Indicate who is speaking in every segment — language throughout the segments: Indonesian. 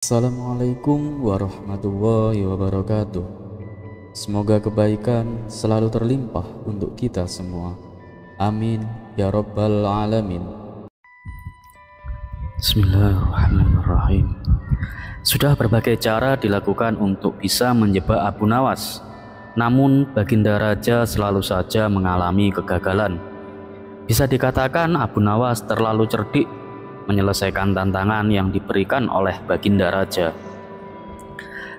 Speaker 1: Assalamualaikum warahmatullahi wabarakatuh. Semoga kebaikan selalu terlimpah untuk kita semua. Amin ya rabbal alamin.
Speaker 2: Bismillahirrahmanirrahim. Sudah berbagai cara dilakukan untuk bisa menjebak Abu Nawas, namun Baginda Raja selalu saja mengalami kegagalan. Bisa dikatakan Abu Nawas terlalu cerdik menyelesaikan tantangan yang diberikan oleh Baginda Raja.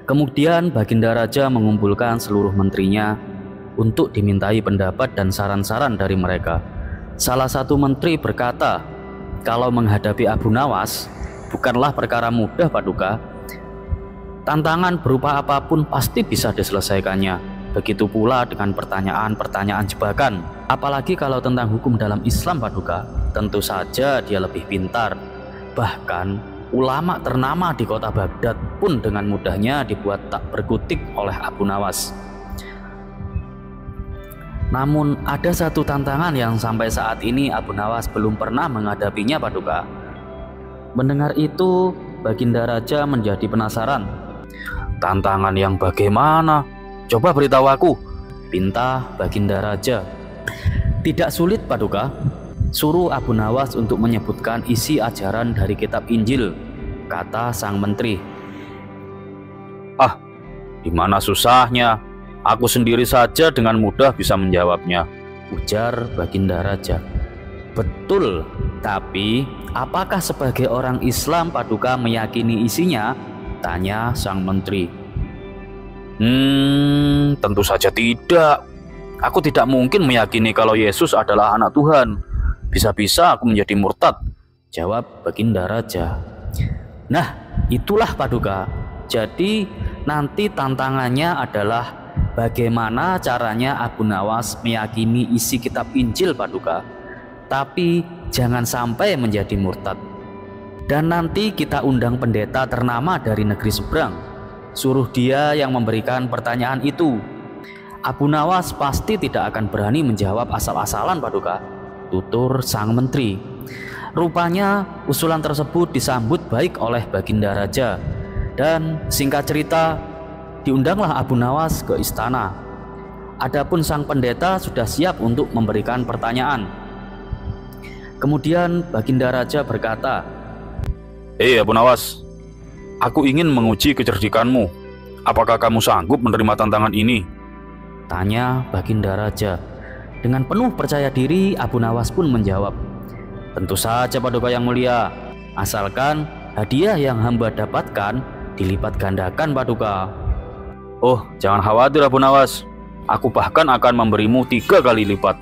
Speaker 2: Kemudian Baginda Raja mengumpulkan seluruh menterinya untuk dimintai pendapat dan saran-saran dari mereka. Salah satu menteri berkata, kalau menghadapi Abu Nawas bukanlah perkara mudah, Paduka. Tantangan berupa apapun pasti bisa diselesaikannya. Begitu pula dengan pertanyaan-pertanyaan jebakan. Apalagi kalau tentang hukum dalam Islam, Paduka, tentu saja dia lebih pintar. Bahkan ulama ternama di kota Baghdad pun dengan mudahnya dibuat tak berkutik oleh Abu Nawas. Namun ada satu tantangan yang sampai saat ini Abu Nawas belum pernah menghadapinya, Paduka. Mendengar itu, Baginda Raja menjadi penasaran. Tantangan yang bagaimana? Coba beritahu aku, pinta Baginda Raja. Tidak sulit, Paduka. Suruh Abu Nawas untuk menyebutkan isi ajaran dari kitab Injil, kata sang menteri. Di mana susahnya? Aku sendiri saja dengan mudah bisa menjawabnya, ujar Baginda Raja. Betul, tapi apakah sebagai orang Islam Paduka meyakini isinya? Tanya sang menteri. Tentu saja tidak. Aku tidak mungkin meyakini kalau Yesus adalah anak Tuhan. Bisa-bisa aku menjadi murtad, jawab Baginda Raja. Nah, itulah Paduka. Jadi nanti tantangannya adalah bagaimana caranya Abu Nawas meyakini isi kitab Injil, Paduka. Tapi jangan sampai menjadi murtad. Dan nanti kita undang pendeta ternama dari negeri seberang. Suruh dia yang memberikan pertanyaan itu. Abu Nawas pasti tidak akan berani menjawab asal-asalan, Paduka, tutur sang menteri. Rupanya usulan tersebut disambut baik oleh Baginda Raja. Dan singkat cerita, diundanglah Abu Nawas ke istana. Adapun sang pendeta sudah siap untuk memberikan pertanyaan. Kemudian Baginda Raja berkata, Abu Nawas, aku ingin menguji kecerdikanmu. Apakah kamu sanggup menerima tantangan ini? Tanya Baginda Raja. Dengan penuh percaya diri, Abu Nawas pun menjawab, tentu saja, Paduka yang mulia. Asalkan hadiah yang hamba dapatkan dilipat gandakan, Paduka. Oh, jangan khawatir Abu Nawas. Aku bahkan akan memberimu 3 kali lipat.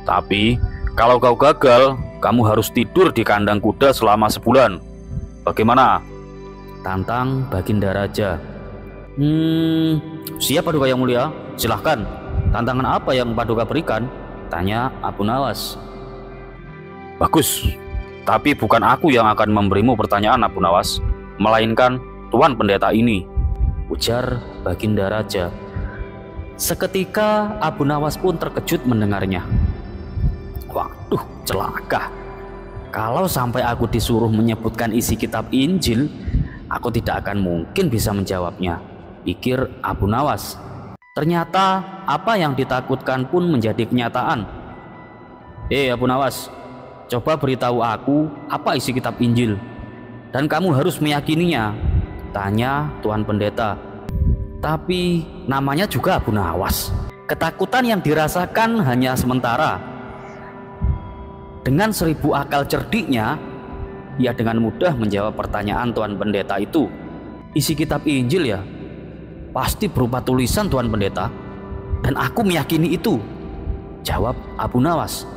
Speaker 2: Tapi kalau kau gagal, kamu harus tidur di kandang kuda selama sebulan. Bagaimana? Tantang Baginda Raja. Siap, Paduka yang mulia. Silahkan. Tantangan apa yang Paduka berikan? Tanya Abu Nawas. Bagus. Tapi bukan aku yang akan memberimu pertanyaan, Abu Nawas, melainkan Tuan Pendeta ini, ujar Baginda Raja. Seketika Abu Nawas pun terkejut mendengarnya. Waduh, celaka. Kalau sampai aku disuruh menyebutkan isi kitab Injil, aku tidak akan mungkin bisa menjawabnya, pikir Abu Nawas. Ternyata apa yang ditakutkan pun menjadi kenyataan. Abu Nawas, coba beritahu aku apa isi kitab Injil, dan kamu harus meyakininya, tanya Tuan Pendeta. Tapi namanya juga Abu Nawas. Ketakutan yang dirasakan hanya sementara. Dengan 1000 akal cerdiknya, ia dengan mudah menjawab pertanyaan Tuan Pendeta itu. Isi kitab Injil ya? Pasti berupa tulisan, Tuan Pendeta, dan aku meyakini itu, jawab Abu Nawas.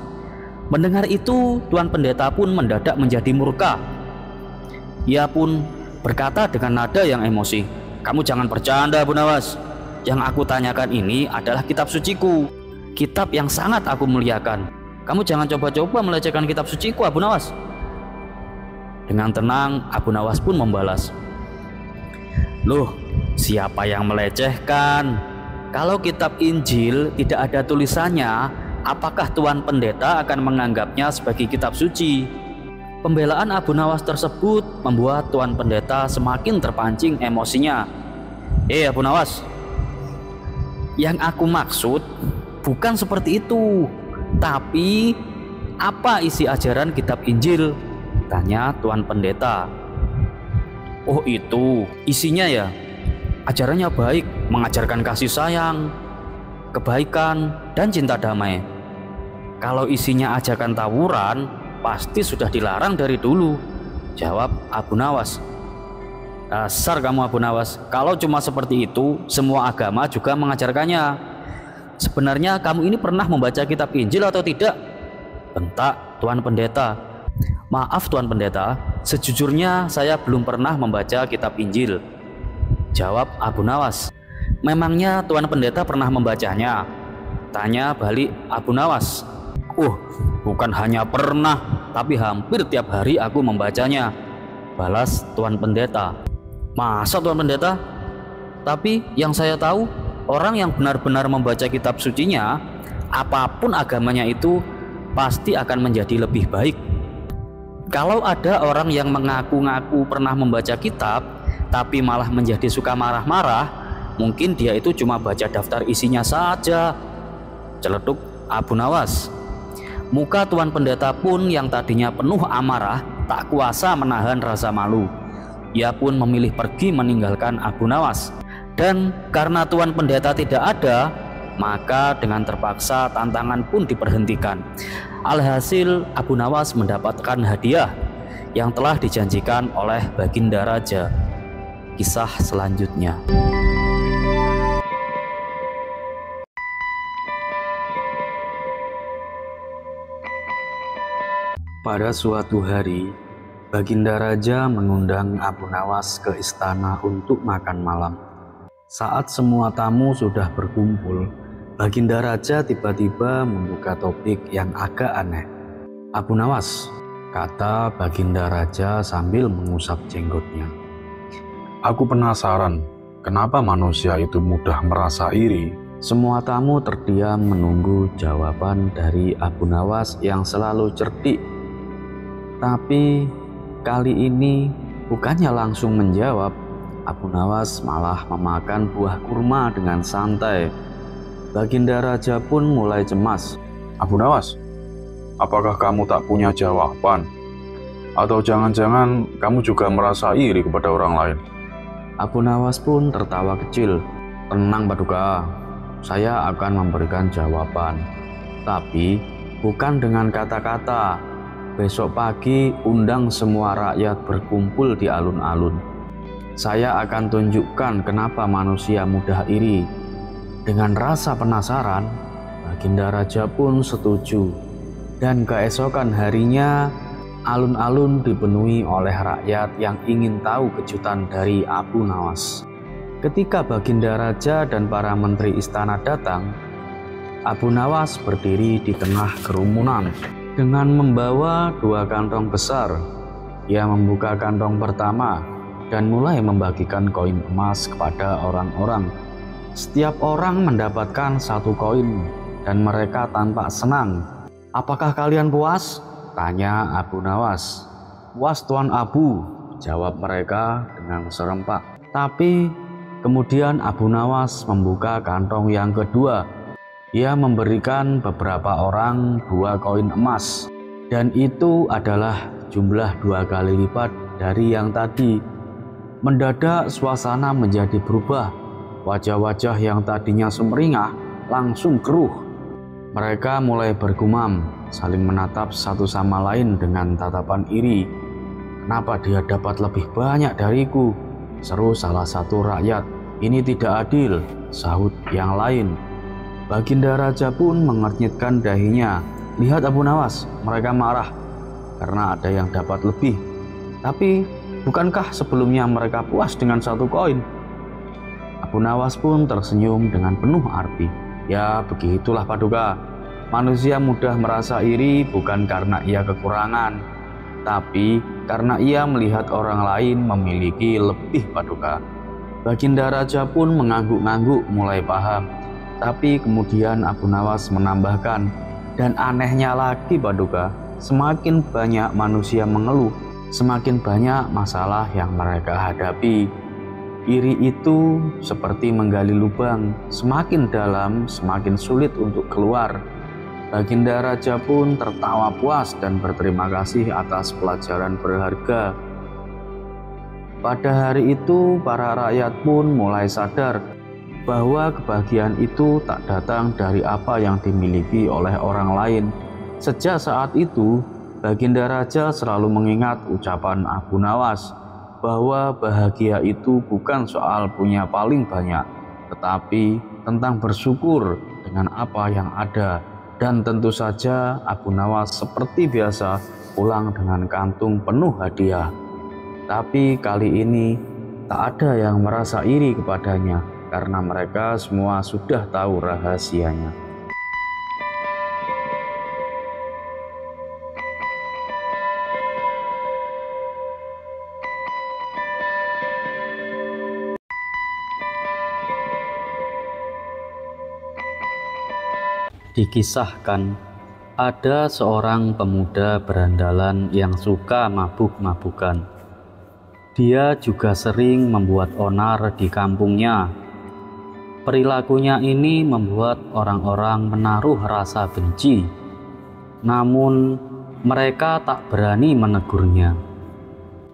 Speaker 2: Mendengar itu, Tuan Pendeta pun mendadak menjadi murka. Ia pun berkata dengan nada yang emosi, kamu jangan bercanda, Abu Nawas. Yang aku tanyakan ini adalah kitab suciku, kitab yang sangat aku muliakan. Kamu jangan coba-coba melecehkan kitab suciku, Abu Nawas. Dengan tenang, Abu Nawas pun membalas, loh, siapa yang melecehkan? Kalau kitab Injil tidak ada tulisannya, apakah Tuan Pendeta akan menganggapnya sebagai kitab suci? Pembelaan Abu Nawas tersebut membuat Tuan Pendeta semakin terpancing emosinya. Abu Nawas, yang aku maksud bukan seperti itu. Tapi apa isi ajaran kitab Injil? Tanya Tuan Pendeta. Oh itu, isinya ya. Ajarannya baik, mengajarkan kasih sayang, kebaikan, dan cinta damai. Kalau isinya ajakan tawuran, pasti sudah dilarang dari dulu, jawab Abu Nawas. Dasar kamu Abu Nawas, kalau cuma seperti itu, semua agama juga mengajarkannya. Sebenarnya kamu ini pernah membaca kitab Injil atau tidak? Bentak Tuan Pendeta. Maaf Tuan Pendeta, sejujurnya saya belum pernah membaca kitab Injil, jawab Abu Nawas. Memangnya Tuan Pendeta pernah membacanya? Tanya balik Abu Nawas. Bukan hanya pernah, tapi hampir tiap hari aku membacanya, balas Tuan Pendeta. Masa Tuan Pendeta? Tapi yang saya tahu, orang yang benar-benar membaca kitab sucinya, apapun agamanya itu, pasti akan menjadi lebih baik. Kalau ada orang yang mengaku-ngaku pernah membaca kitab, tapi malah menjadi suka marah-marah, mungkin dia itu cuma baca daftar isinya saja, celetuk Abu Nawas. Muka Tuan Pendeta pun yang tadinya penuh amarah tak kuasa menahan rasa malu. Ia pun memilih pergi meninggalkan Abu Nawas. Dan karena Tuan Pendeta tidak ada, maka dengan terpaksa tantangan pun diberhentikan. Alhasil Abu Nawas mendapatkan hadiah yang telah dijanjikan oleh Baginda Raja. Kisah selanjutnya. Pada suatu hari, Baginda Raja mengundang Abu Nawas ke istana untuk makan malam. Saat semua tamu sudah berkumpul, Baginda Raja tiba-tiba membuka topik yang agak aneh. Abu Nawas, kata Baginda Raja sambil mengusap jenggotnya.
Speaker 3: Aku penasaran, kenapa manusia itu mudah merasa iri?
Speaker 1: Semua tamu terdiam menunggu jawaban dari Abu Nawas yang selalu cerdik. Tapi kali ini bukannya langsung menjawab, Abu Nawas malah memakan buah kurma dengan santai. Baginda Raja pun mulai cemas.
Speaker 3: Abu Nawas, apakah kamu tak punya jawaban? Atau jangan-jangan kamu juga merasa iri kepada orang lain?
Speaker 1: Abu Nawas pun tertawa kecil. Tenang Paduka, saya akan memberikan jawaban. Tapi bukan dengan kata-kata. Besok pagi undang semua rakyat berkumpul di alun-alun. Saya akan tunjukkan kenapa manusia mudah iri. Dengan rasa penasaran, Baginda Raja pun setuju. Dan keesokan harinya, alun-alun dipenuhi oleh rakyat yang ingin tahu kejutan dari Abu Nawas. Ketika Baginda Raja dan para menteri istana datang, Abu Nawas berdiri di tengah kerumunan. Dengan membawa 2 kantong besar, ia membuka kantong pertama dan mulai membagikan koin emas kepada orang-orang. Setiap orang mendapatkan 1 koin dan mereka tampak senang. Apakah kalian puas? Tanya Abu Nawas. Puas Tuan Abu, jawab mereka dengan serempak. Tapi kemudian Abu Nawas membuka kantong yang kedua. Ia memberikan beberapa orang 2 koin emas, dan itu adalah jumlah 2 kali lipat dari yang tadi. Mendadak suasana menjadi berubah. Wajah-wajah yang tadinya sumringah langsung keruh. Mereka mulai bergumam, saling menatap satu sama lain dengan tatapan iri. Kenapa dia dapat lebih banyak dariku? Seru salah satu rakyat. Ini tidak adil, sahut yang lain. Baginda Raja pun mengernyitkan dahinya. Lihat Abu Nawas, mereka marah karena ada yang dapat lebih. Tapi bukankah sebelumnya mereka puas dengan 1 koin? Abu Nawas pun tersenyum dengan penuh arti. Ya begitulah Paduka, manusia mudah merasa iri bukan karena ia kekurangan, tapi karena ia melihat orang lain memiliki lebih Paduka. Baginda Raja pun mengangguk-angguk mulai paham. Tapi kemudian Abu Nawas menambahkan, dan anehnya lagi Paduka, semakin banyak manusia mengeluh, semakin banyak masalah yang mereka hadapi. Iri itu seperti menggali lubang, semakin dalam semakin sulit untuk keluar. Baginda Raja pun tertawa puas dan berterima kasih atas pelajaran berharga. Pada hari itu, para rakyat pun mulai sadar bahwa kebahagiaan itu tak datang dari apa yang dimiliki oleh orang lain. Sejak saat itu, Baginda Raja selalu mengingat ucapan Abu Nawas bahwa bahagia itu bukan soal punya paling banyak, tetapi tentang bersyukur dengan apa yang ada. Dan tentu saja Abu Nawas seperti biasa pulang dengan kantung penuh hadiah. Tapi kali ini tak ada yang merasa iri kepadanya karena mereka semua sudah tahu rahasianya.
Speaker 2: Dikisahkan, ada seorang pemuda berandalan yang suka mabuk-mabukan. Dia juga sering membuat onar di kampungnya. Perilakunya ini membuat orang-orang menaruh rasa benci. Namun, mereka tak berani menegurnya.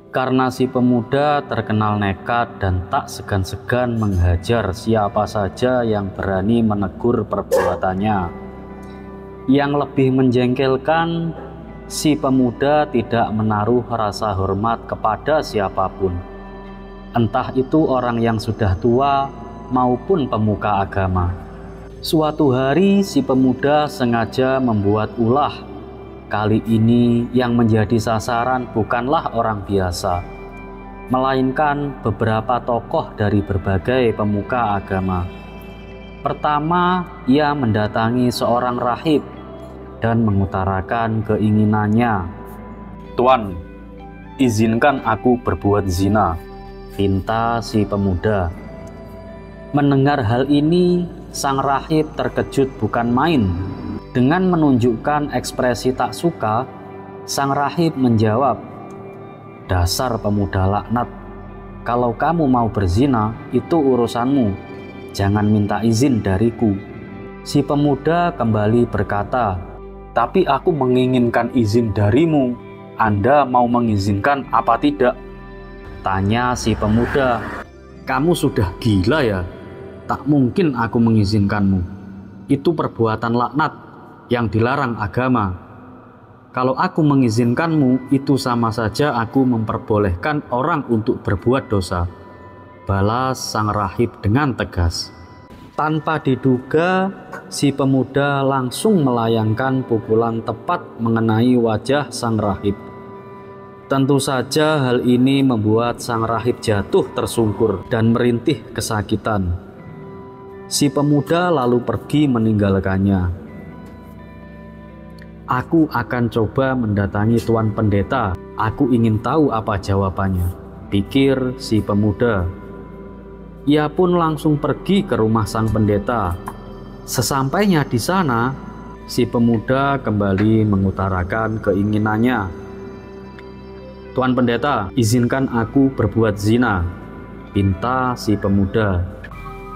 Speaker 2: Karena si pemuda terkenal nekat dan tak segan-segan menghajar siapa saja yang berani menegur perbuatannya. Yang lebih menjengkelkan, si pemuda tidak menaruh rasa hormat kepada siapapun, entah itu orang yang sudah tua maupun pemuka agama. Suatu hari si pemuda sengaja membuat ulah. Kali ini yang menjadi sasaran bukanlah orang biasa, melainkan beberapa tokoh dari berbagai pemuka agama. Pertama, ia mendatangi seorang rahib dan mengutarakan keinginannya.
Speaker 3: "Tuan, izinkan aku berbuat zina,"
Speaker 2: pinta si pemuda. Mendengar hal ini, sang rahib terkejut bukan main. Dengan menunjukkan ekspresi tak suka, sang rahib menjawab, "Dasar pemuda laknat, kalau kamu mau berzina, itu urusanmu. Jangan minta izin dariku." Si pemuda kembali berkata,
Speaker 3: "Tapi aku menginginkan izin darimu. Anda mau mengizinkan apa tidak?"
Speaker 2: Tanya si pemuda. "Kamu sudah gila ya? Tak mungkin aku mengizinkanmu. Itu perbuatan laknat yang dilarang agama. Kalau aku mengizinkanmu, itu sama saja aku memperbolehkan orang untuk berbuat dosa," balas sang rahib dengan tegas. Tanpa diduga, si pemuda langsung melayangkan pukulan tepat mengenai wajah sang rahib. Tentu saja hal ini membuat sang rahib jatuh tersungkur dan merintih kesakitan. Si pemuda lalu pergi meninggalkannya. "Aku akan coba mendatangi Tuan Pendeta. Aku ingin tahu apa jawabannya," pikir si pemuda. Ia pun langsung pergi ke rumah sang pendeta. Sesampainya di sana, si pemuda kembali mengutarakan keinginannya. "Tuan Pendeta, izinkan aku berbuat zina," pinta si pemuda.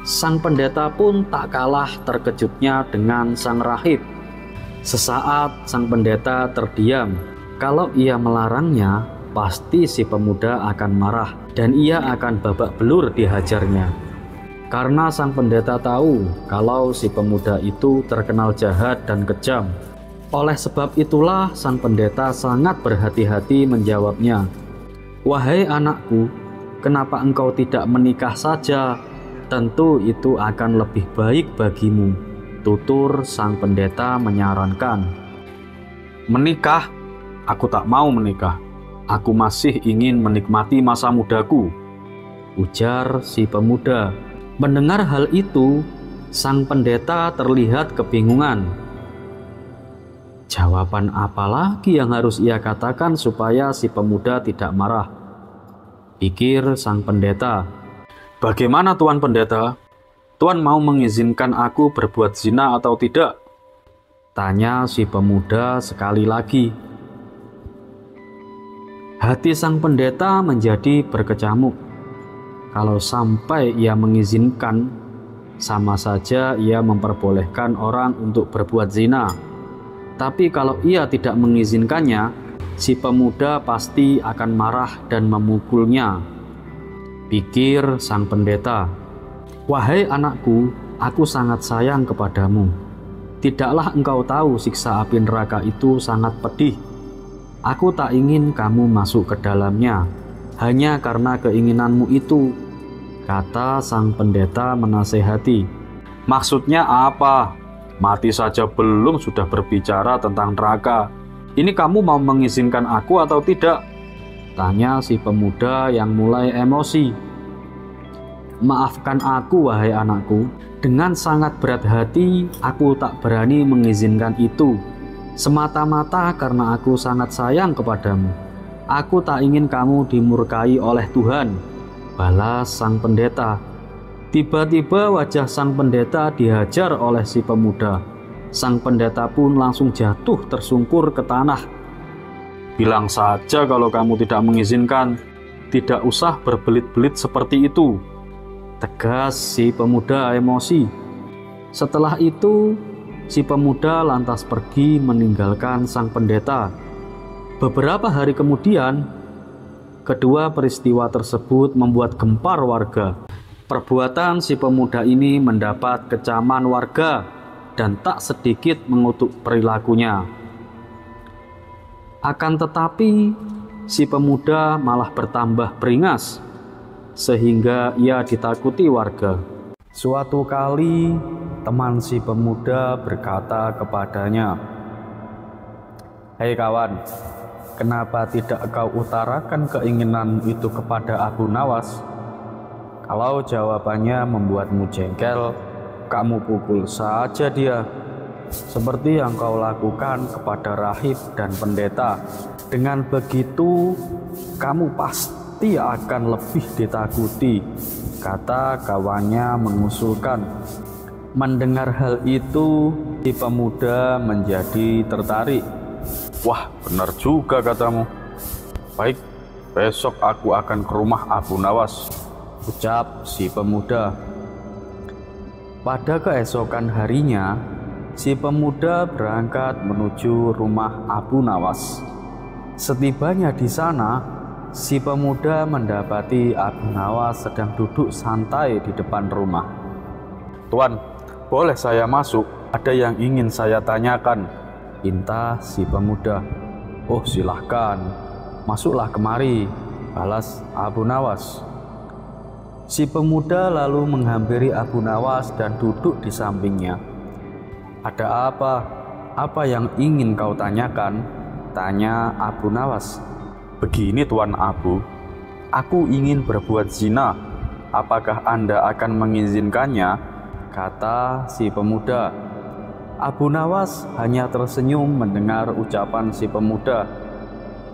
Speaker 2: Sang pendeta pun tak kalah terkejutnya dengan sang rahib. Sesaat sang pendeta terdiam. Kalau ia melarangnya, pasti si pemuda akan marah dan ia akan babak belur dihajarnya. Karena sang pendeta tahu kalau si pemuda itu terkenal jahat dan kejam. Oleh sebab itulah sang pendeta sangat berhati-hati menjawabnya. "Wahai anakku, kenapa engkau tidak menikah saja? Tentu itu akan lebih baik bagimu," tutur sang pendeta menyarankan.
Speaker 3: "Menikah? Aku tak mau menikah. Aku masih ingin menikmati masa mudaku,"
Speaker 2: ujar si pemuda. Mendengar hal itu, sang pendeta terlihat kebingungan. Jawaban apa lagi yang harus ia katakan supaya si pemuda tidak marah? Pikir sang pendeta.
Speaker 3: "Bagaimana Tuan Pendeta? Tuan mau mengizinkan aku berbuat zina atau tidak?"
Speaker 2: Tanya si pemuda sekali lagi. Hati sang pendeta menjadi berkecamuk. Kalau sampai ia mengizinkan, sama saja ia memperbolehkan orang untuk berbuat zina. Tapi kalau ia tidak mengizinkannya, si pemuda pasti akan marah dan memukulnya. Pikir sang pendeta, "Wahai anakku, aku sangat sayang kepadamu. Tidaklah engkau tahu siksa api neraka itu sangat pedih. Aku tak ingin kamu masuk ke dalamnya, hanya karena keinginanmu itu," kata sang pendeta menasehati.
Speaker 3: Maksudnya apa? Mati saja belum sudah berbicara tentang neraka. Ini kamu mau mengizinkan aku atau tidak?
Speaker 2: Tanya si pemuda yang mulai emosi. "Maafkan aku, wahai anakku. Dengan sangat berat hati, aku tak berani mengizinkan itu. Semata-mata karena aku sangat sayang kepadamu. Aku tak ingin kamu dimurkai oleh Tuhan," balas sang pendeta. Tiba-tiba wajah sang pendeta dihajar oleh si pemuda. Sang pendeta pun langsung jatuh tersungkur ke tanah.
Speaker 3: Bilang saja kalau kamu tidak mengizinkan. Tidak usah berbelit-belit seperti itu,
Speaker 2: tegas si pemuda emosi. Setelah itu, si pemuda lantas pergi meninggalkan sang pendeta. Beberapa hari kemudian, kedua peristiwa tersebut membuat gempar warga. Perbuatan si pemuda ini mendapat kecaman warga dan tak sedikit mengutuk perilakunya. Akan tetapi, si pemuda malah bertambah beringas, sehingga ia ditakuti warga. Suatu kali, teman si pemuda berkata kepadanya, "Hei kawan, kenapa tidak kau utarakan keinginan itu kepada Abu Nawas? Kalau jawabannya membuatmu jengkel, kamu pukul saja dia, seperti yang kau lakukan kepada rahib dan pendeta. Dengan begitu, kamu pasti akan lebih ditakuti," kata kawannya mengusulkan. Mendengar hal itu, si pemuda menjadi tertarik.
Speaker 3: Wah, benar juga katamu. Baik, besok aku akan ke rumah Abu Nawas,
Speaker 2: ucap si pemuda. Pada keesokan harinya, si pemuda berangkat menuju rumah Abu Nawas. Setibanya di sana, si pemuda mendapati Abu Nawas sedang duduk santai di depan rumah.
Speaker 3: "Tuan, boleh saya masuk? Ada yang ingin saya tanyakan,"
Speaker 2: pinta si pemuda. "Oh, silahkan, masuklah kemari," balas Abu Nawas. Si pemuda lalu menghampiri Abu Nawas dan duduk di sampingnya. "Ada apa? Apa yang ingin kau tanyakan?" tanya Abu Nawas.
Speaker 3: "Begini Tuan Abu, aku ingin berbuat zina. Apakah Anda akan mengizinkannya?"
Speaker 2: kata si pemuda. Abu Nawas hanya tersenyum mendengar ucapan si pemuda.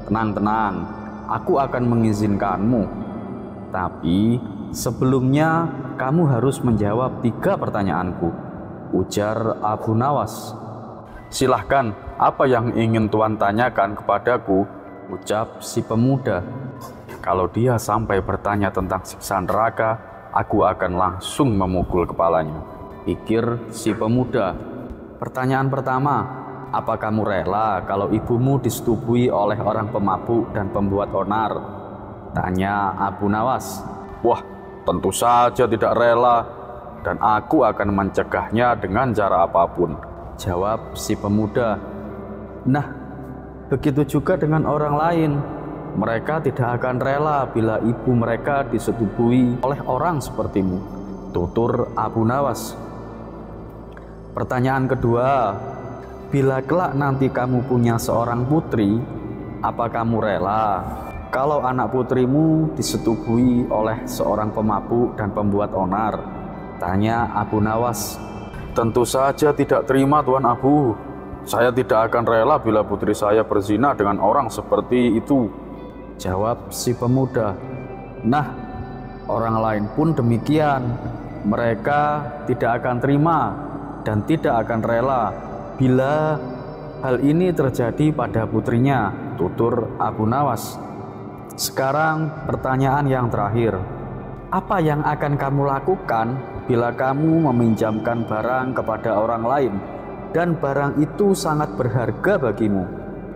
Speaker 2: "Tenang, aku akan mengizinkanmu. Tapi sebelumnya kamu harus menjawab 3 pertanyaanku," ujar Abu Nawas.
Speaker 3: "Silahkan, apa yang ingin Tuan tanyakan kepadaku?"
Speaker 2: ucap si pemuda.
Speaker 3: "Kalau dia sampai bertanya tentang siksa neraka, aku akan langsung memukul kepalanya,"
Speaker 2: pikir si pemuda. Pertanyaan pertama, apa kamu rela kalau ibumu disetubui oleh orang pemabuk dan pembuat onar? Tanya Abu Nawas.
Speaker 3: "Wah, tentu saja tidak rela, dan aku akan mencegahnya dengan cara apapun,"
Speaker 2: jawab si pemuda. "Nah, begitu juga dengan orang lain. Mereka tidak akan rela bila ibu mereka disetubui oleh orang sepertimu," tutur Abu Nawas. Pertanyaan kedua, bila kelak nanti kamu punya seorang putri, apa kamu rela kalau anak putrimu disetubui oleh seorang pemabuk dan pembuat onar? Tanya Abu Nawas.
Speaker 3: "Tentu saja tidak terima Tuan Abu. Saya tidak akan rela bila putri saya berzina dengan orang seperti itu,"
Speaker 2: jawab si pemuda. "Nah, orang lain pun demikian. Mereka tidak akan terima dan tidak akan rela bila hal ini terjadi pada putrinya," tutur Abu Nawas.
Speaker 1: Sekarang pertanyaan yang terakhir. Apa yang akan kamu lakukan bila kamu meminjamkan barang kepada orang lain dan barang itu sangat berharga bagimu?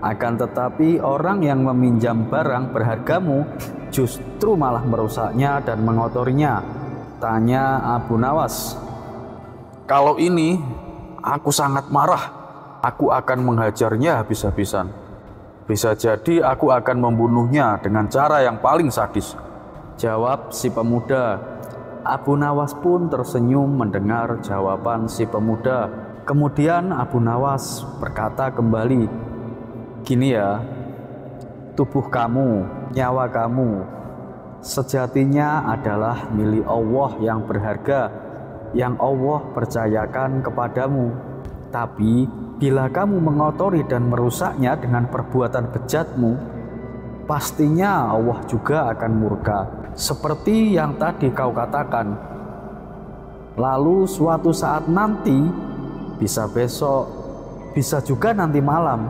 Speaker 1: Akan tetapi orang yang meminjam barang berhargamu justru malah merusaknya dan mengotorinya. Tanya Abu Nawas. Kalau ini aku sangat marah. Aku akan menghajarnya habis-habisan. Bisa jadi aku akan membunuhnya dengan cara yang paling sadis. Jawab si pemuda. Abu Nawas pun tersenyum mendengar jawaban si pemuda. Kemudian Abu Nawas berkata kembali, gini ya, tubuh kamu, nyawa kamu, sejatinya adalah milik Allah yang berharga, yang Allah percayakan kepadamu. Tapi bila kamu mengotori dan merusaknya dengan perbuatan bejatmu, pastinya Allah juga akan murka, seperti yang tadi kau katakan. Lalu suatu saat nanti, bisa besok, bisa juga nanti malam,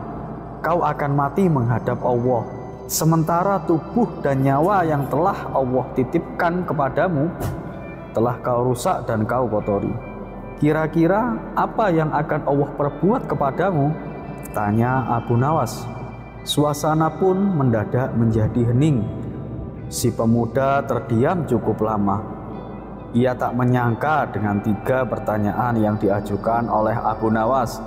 Speaker 1: kau akan mati menghadap Allah. Sementara tubuh dan nyawa yang telah Allah titipkan kepadamu, telah kau rusak dan kau kotori. Kira-kira apa yang akan Allah perbuat kepadamu? Tanya Abu Nawas. Suasana pun mendadak menjadi hening. Si pemuda terdiam cukup lama. Ia tak menyangka dengan 3 pertanyaan yang diajukan oleh Abu Nawas.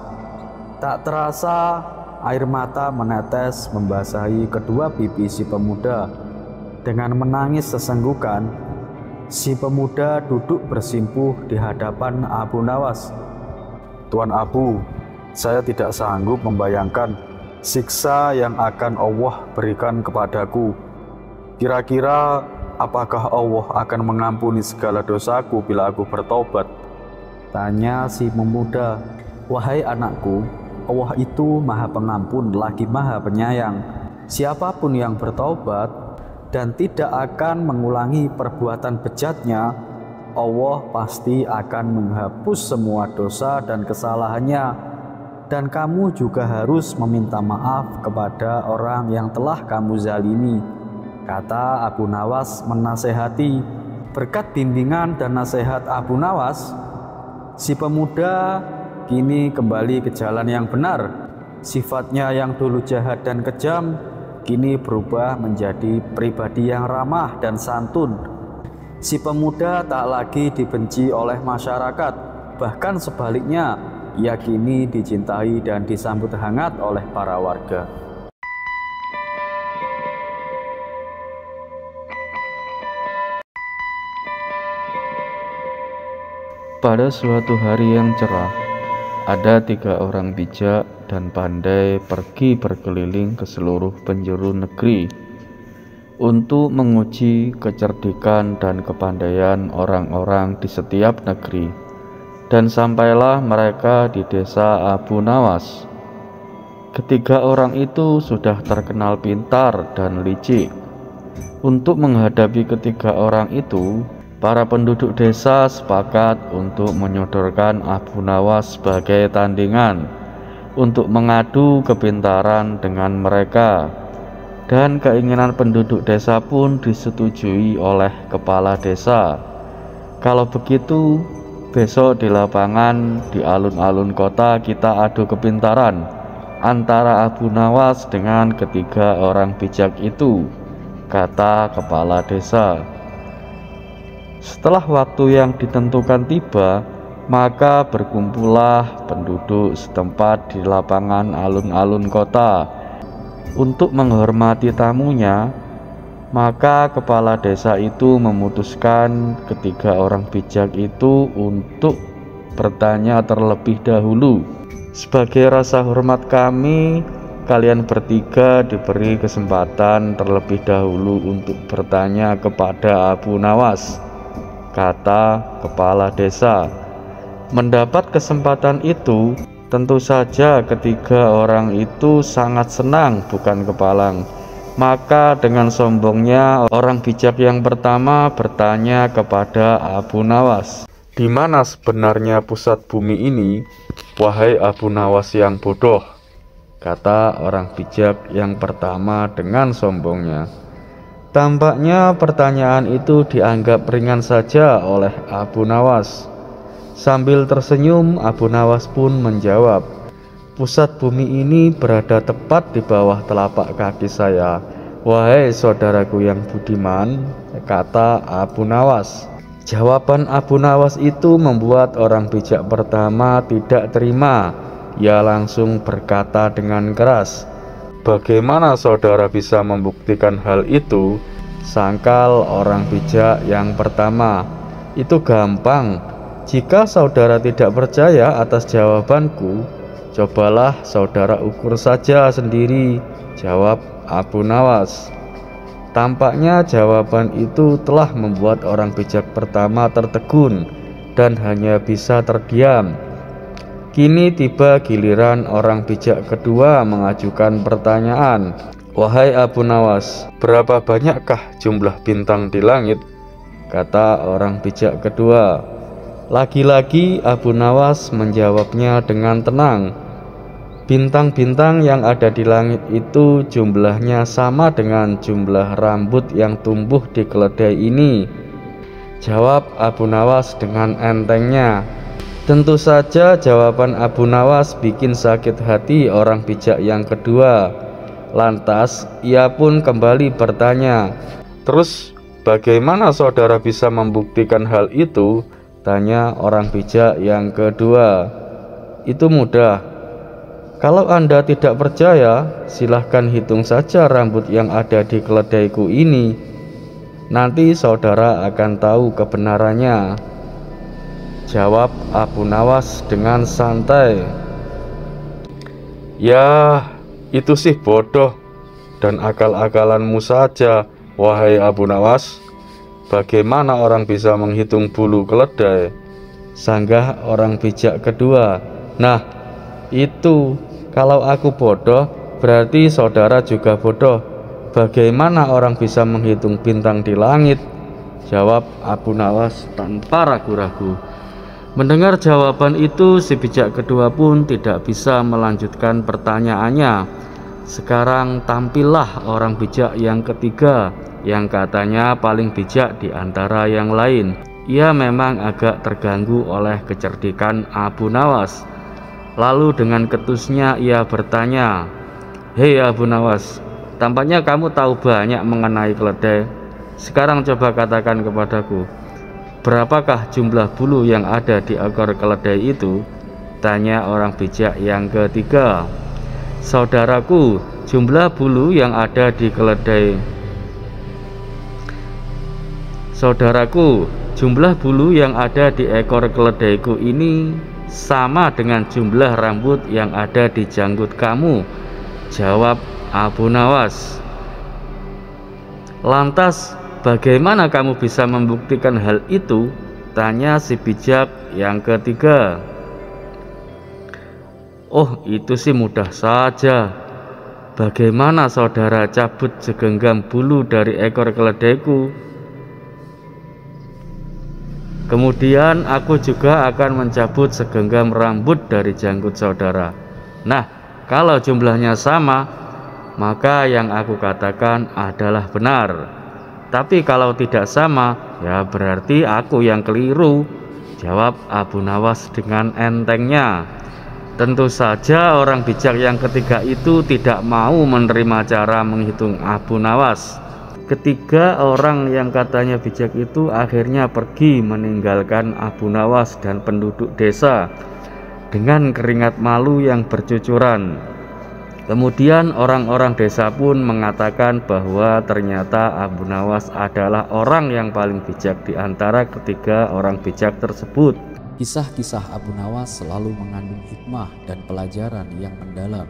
Speaker 1: Tak terasa air mata menetes membasahi kedua pipi si pemuda. Dengan menangis sesenggukan, si pemuda duduk bersimpuh di hadapan Abu Nawas. Tuan Abu, saya tidak sanggup membayangkan siksa yang akan Allah berikan kepadaku. Kira-kira apakah Allah akan mengampuni segala dosaku bila aku bertobat? Tanya si pemuda. Wahai anakku, Allah itu Maha Pengampun lagi Maha Penyayang. Siapapun yang bertobat dan tidak akan mengulangi perbuatan bejatnya, Allah pasti akan menghapus semua dosa dan kesalahannya. Dan kamu juga harus meminta maaf kepada orang yang telah kamu zalimi, kata Abu Nawas menasehati. Berkat bimbingan dan nasihat Abu Nawas, si pemuda kini kembali ke jalan yang benar. Sifatnya yang dulu jahat dan kejam kini berubah menjadi pribadi yang ramah dan santun. Si pemuda tak lagi dibenci oleh masyarakat, bahkan sebaliknya, ia kini dicintai dan disambut hangat oleh para warga.
Speaker 4: Pada suatu hari yang cerah, ada 3 orang bijak dan pandai pergi berkeliling ke seluruh penjuru negeri untuk menguji kecerdikan dan kepandaian orang-orang di setiap negeri. Dan sampailah mereka di desa Abu Nawas. Ketiga orang itu sudah terkenal pintar dan licik. Untuk menghadapi ketiga orang itu, para penduduk desa sepakat untuk menyodorkan Abu Nawas sebagai tandingan untuk mengadu kepintaran dengan mereka. Dan keinginan penduduk desa pun disetujui oleh kepala desa. Kalau begitu, besok di lapangan di alun-alun kota kita adu kepintaran antara Abu Nawas dengan ketiga orang bijak itu, kata kepala desa. Setelah waktu yang ditentukan tiba, maka berkumpullah penduduk setempat di lapangan alun-alun kota untuk menghormati tamunya. Maka kepala desa itu memutuskan ketiga orang bijak itu untuk bertanya terlebih dahulu. Sebagai rasa hormat kami, kalian bertiga diberi kesempatan terlebih dahulu untuk bertanya kepada Abu Nawas, kata kepala desa. Mendapat kesempatan itu, tentu saja ketiga orang itu sangat senang, bukan kepalang. Maka dengan sombongnya orang bijak yang pertama bertanya kepada Abu Nawas, "Di mana sebenarnya pusat bumi ini, wahai Abu Nawas yang bodoh?" kata orang bijak yang pertama dengan sombongnya. Tampaknya pertanyaan itu dianggap ringan saja oleh Abu Nawas. Sambil tersenyum, Abu Nawas pun menjawab, "Pusat bumi ini berada tepat di bawah telapak kaki saya, wahai saudaraku yang budiman," kata Abu Nawas. Jawaban Abu Nawas itu membuat orang bijak pertama tidak terima. Ia langsung berkata dengan keras, "Bagaimana saudara bisa membuktikan hal itu?" Sangkal orang bijak yang pertama, "Itu gampang. Jika saudara tidak percaya atas jawabanku, cobalah saudara ukur saja sendiri," jawab Abu Nawas. Tampaknya jawaban itu telah membuat orang bijak pertama tertegun dan hanya bisa terdiam. Kini tiba giliran orang bijak kedua mengajukan pertanyaan. "Wahai Abu Nawas, berapa banyakkah jumlah bintang di langit?" kata orang bijak kedua. Lagi-lagi Abu Nawas menjawabnya dengan tenang. "Bintang-bintang yang ada di langit itu jumlahnya sama dengan jumlah rambut yang tumbuh di keledai ini," jawab Abu Nawas dengan entengnya. Tentu saja jawaban Abu Nawas bikin sakit hati orang bijak yang kedua. Lantas ia pun kembali bertanya, "Terus bagaimana saudara bisa membuktikan hal itu?" tanya orang bijak yang kedua. "Itu mudah. Kalau Anda tidak percaya, silahkan hitung saja rambut yang ada di keledaiku ini. Nanti saudara akan tahu kebenarannya," jawab Abu Nawas dengan santai. "Ya, itu sih bodoh dan akal-akalanmu saja, wahai Abu Nawas. Bagaimana orang bisa menghitung bulu keledai?" sanggah orang bijak kedua. "Nah, itu kalau aku bodoh, berarti saudara juga bodoh. Bagaimana orang bisa menghitung bintang di langit?" jawab Abu Nawas tanpa ragu-ragu. Mendengar jawaban itu, si bijak kedua pun tidak bisa melanjutkan pertanyaannya. Sekarang tampillah orang bijak yang ketiga, yang katanya paling bijak di antara yang lain. Ia memang agak terganggu oleh kecerdikan Abu Nawas. Lalu dengan ketusnya ia bertanya, "Hei Abu Nawas, tampaknya kamu tahu banyak mengenai keledai. Sekarang coba katakan kepadaku, berapakah jumlah bulu yang ada di ekor keledai itu?" tanya orang bijak yang ketiga. "Saudaraku, jumlah bulu yang ada di keledai Saudaraku, jumlah bulu yang ada di ekor keledaiku ini sama dengan jumlah rambut yang ada di janggut kamu," jawab Abu Nawas. "Lantas bagaimana kamu bisa membuktikan hal itu?" tanya si bijak yang ketiga. "Oh, itu sih mudah saja. Bagaimana saudara cabut segenggam bulu dari ekor keledaiku? Kemudian aku juga akan mencabut segenggam rambut dari janggut saudara. Nah, kalau jumlahnya sama, maka yang aku katakan adalah benar. Tapi kalau tidak sama, ya berarti aku yang keliru," jawab Abu Nawas dengan entengnya. Tentu saja orang bijak yang ketiga itu tidak mau menerima cara menghitung Abu Nawas. Ketiga orang yang katanya bijak itu akhirnya pergi meninggalkan Abu Nawas dan penduduk desa dengan keringat malu yang bercucuran. Kemudian orang-orang desa pun mengatakan bahwa ternyata Abu Nawas adalah orang yang paling bijak di antara ketiga orang bijak tersebut.
Speaker 5: Kisah-kisah Abu Nawas selalu mengandung hikmah dan pelajaran yang mendalam.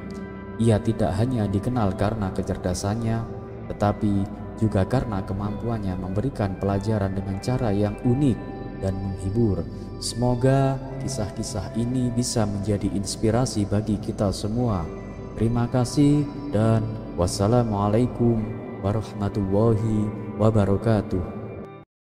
Speaker 5: Ia tidak hanya dikenal karena kecerdasannya, tetapi juga karena kemampuannya memberikan pelajaran dengan cara yang unik dan menghibur. Semoga kisah-kisah ini bisa menjadi inspirasi bagi kita semua. Terima kasih dan wassalamualaikum warahmatullahi wabarakatuh.